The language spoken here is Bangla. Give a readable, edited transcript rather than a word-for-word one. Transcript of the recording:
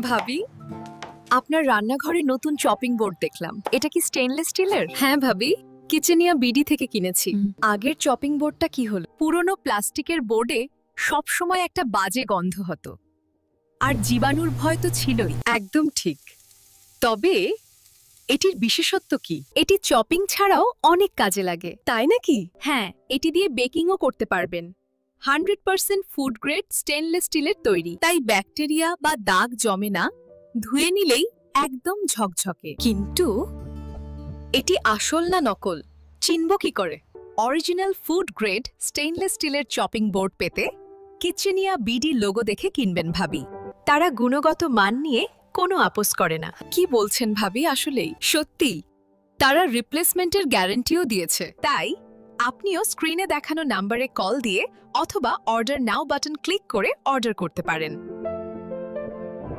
ভাবি, আপনার রান্নাঘরে নতুন চপিং বোর্ড দেখলাম। এটা কি স্টেনলেস স্টিলের? হ্যাঁ ভাবি, কিচেনিয়া বিডি থেকে কিনেছি। আগের চপিং বোর্ডটা কি হলো? পুরনো প্লাস্টিকের বোর্ডে সবসময় একটা বাজে গন্ধ হতো, আর জীবাণুর ভয় তো ছিলই। একদম ঠিক। তবে এটির বিশেষত্ব কি? এটি চপিং ছাড়াও অনেক কাজে লাগে। তাই নাকি? হ্যাঁ, এটি দিয়ে বেকিংও করতে পারবেন। 100% ফুড গ্রেড স্টেনলেস স্টিলের তৈরি, তাই ব্যাকটেরিয়া বা দাগ জমে না। ধুয়ে নিলেই একদম ঝকঝকে। কিন্তু এটি আসল না নকল চিনব কি করে? অরিজিনাল ফুড গ্রেড স্টেইনলেস স্টিলের চপিং বোর্ড পেতে কিচেনিয়া বিডি লোগো দেখে কিনবেন ভাবি। তারা গুণগত মান নিয়ে কোনো আপোস করে না। কি বলছেন ভাবি? আসলেই সত্যি, তারা রিপ্লেসমেন্টের গ্যারান্টিও দিয়েছে। তাই আপনিও স্ক্রিনে দেখানো নাম্বারে কল দিয়ে অথবা অর্ডার নাও বাটন ক্লিক করে অর্ডার করতে পারেন।